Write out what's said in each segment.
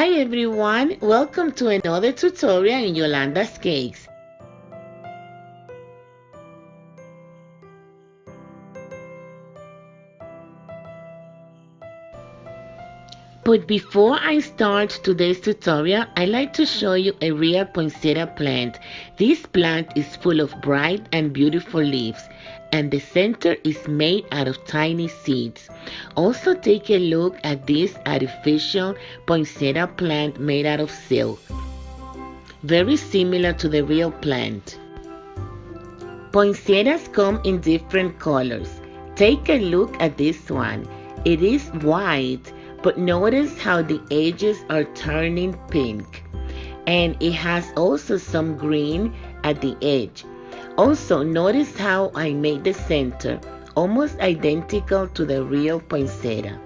Hi everyone, welcome to another tutorial in Yolanda's Cakes. But before I start today's tutorial, I'd like to show you a real poinsettia plant. This plant is full of bright and beautiful leaves, and the center is made out of tiny seeds. Also take a look at this artificial poinsettia plant made out of silk. Very similar to the real plant. Poinsettias come in different colors. Take a look at this one. It is white, but notice how the edges are turning pink. And it has also some green at the edge. Also, notice how I made the center almost identical to the real poinsettia.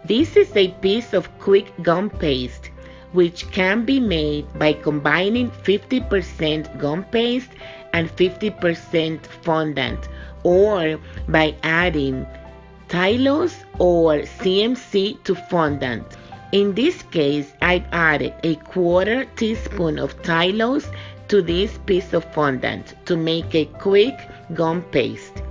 This is a piece of quick gum paste, which can be made by combining 50% gum paste and 50% fondant, or by adding tylose or CMC to fondant. In this case, I've added a 1/4 teaspoon of tylose to this piece of fondant to make a quick gum paste.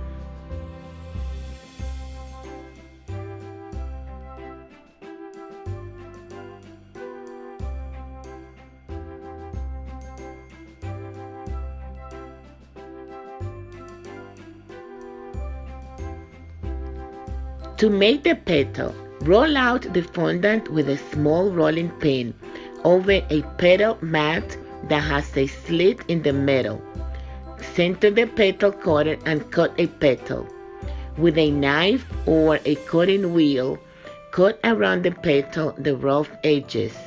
To make the petal, roll out the fondant with a small rolling pin over a petal mat that has a slit in the middle. Center the petal cutter and cut a petal. With a knife or a cutting wheel, cut around the petal the rough edges.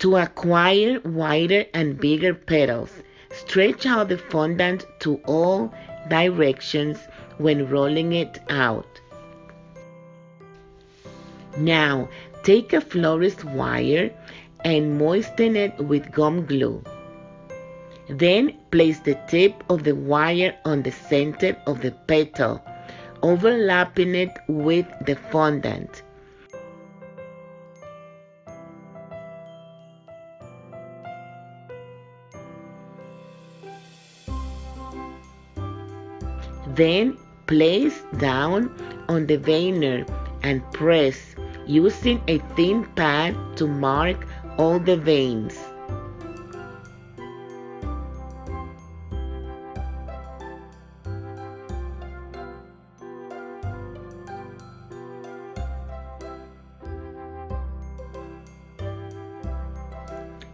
To acquire wider and bigger petals, stretch out the fondant to all directions when rolling it out. Now, take a florist wire and moisten it with gum glue. Then place the tip of the wire on the center of the petal, overlapping it with the fondant. Then place down on the vayner and press using a thin pad to mark all the veins.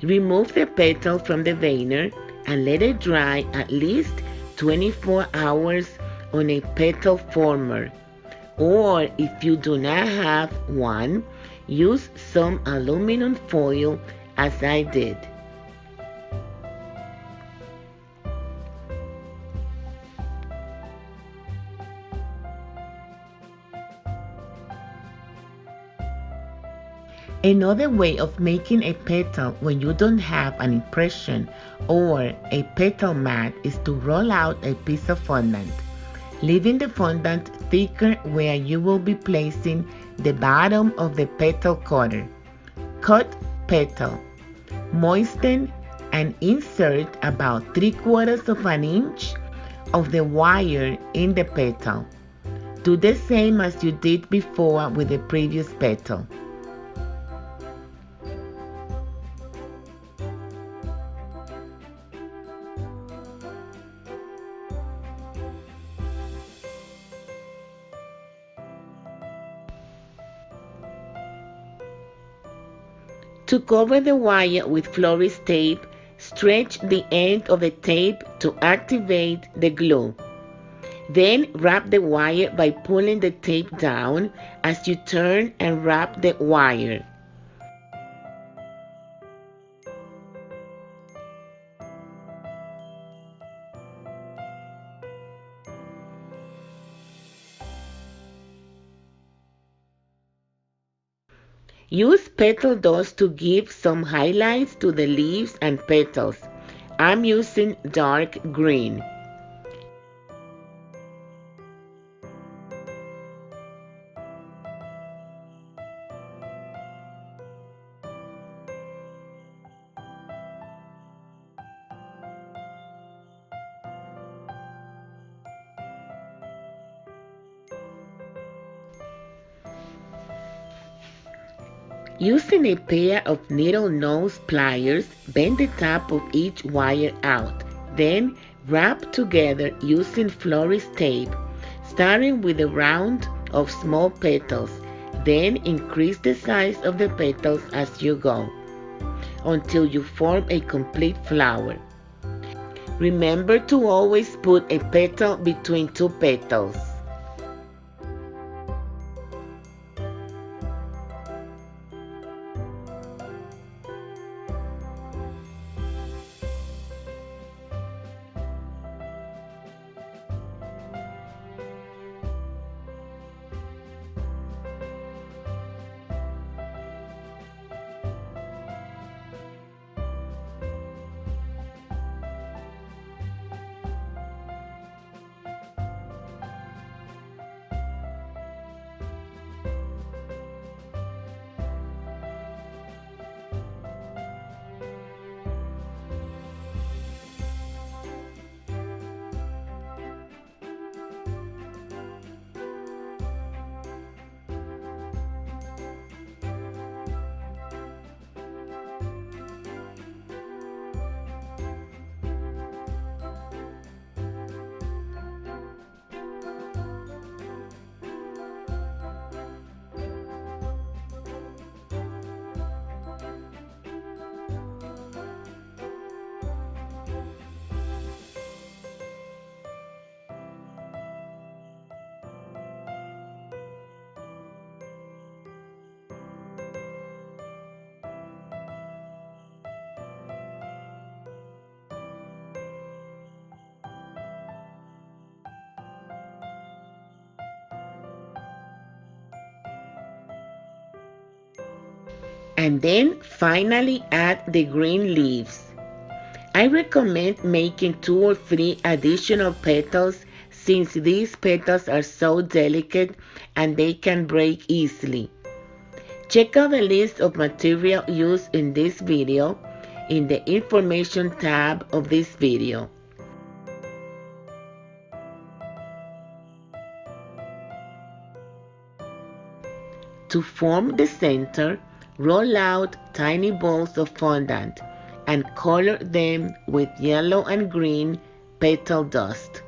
Remove the petal from the vayner and let it dry at least 24 hours on a petal former, or if you do not have one, use some aluminum foil as I did. Another way of making a petal when you don't have an impression or a petal mat is to roll out a piece of fondant, leaving the fondant thicker where you will be placing the bottom of the petal cutter. Cut petal, moisten, and insert about 3/4 of an inch of the wire in the petal. Do the same as you did before with the previous petal. To cover the wire with florist tape, stretch the end of the tape to activate the glue. Then wrap the wire by pulling the tape down as you turn and wrap the wire. Use petal dust to give some highlights to the leaves and petals. I'm using dark green. Using a pair of needlenose pliers, bend the top of each wire out. Then wrap together using Florist tape, starting with a round of small petals. Then increase the size of the petals as you go, until you form a complete flower. Remember to always put a petal between two petals. And then finally add the green leaves. I recommend making 2 or 3 additional petals since these petals are so delicate and they can break easily. Check out the list of material used in this video in the information tab of this video. To form the center, roll out tiny balls of fondant and color them with yellow and green petal dust.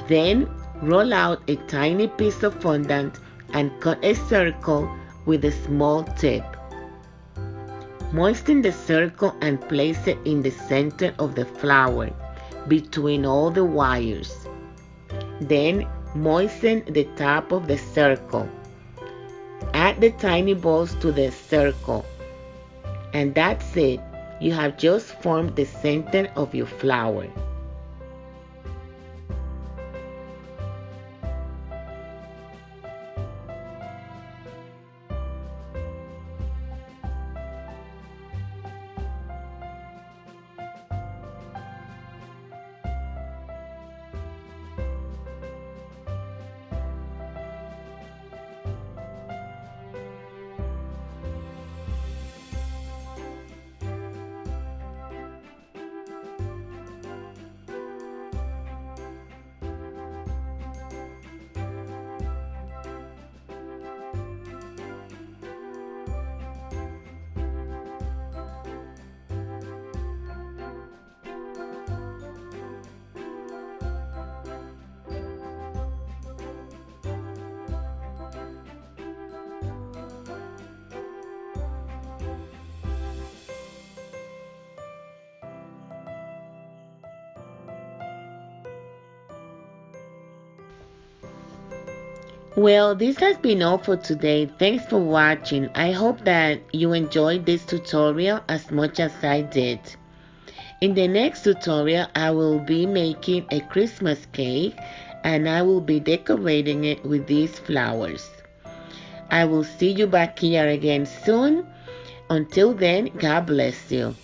Then roll out a tiny piece of fondant and cut a circle with a small tip. Moisten the circle and place it in the center of the flower, between all the wires. Then moisten the top of the circle. Add the tiny balls to the circle. And that's it. You have just formed the center of your flower. Well, this has been all for today. Thanks for watching. I hope that you enjoyed this tutorial as much as I did. In the next tutorial, I will be making a Christmas cake and I will be decorating it with these flowers. I will see you back here again soon. Until then, God bless you.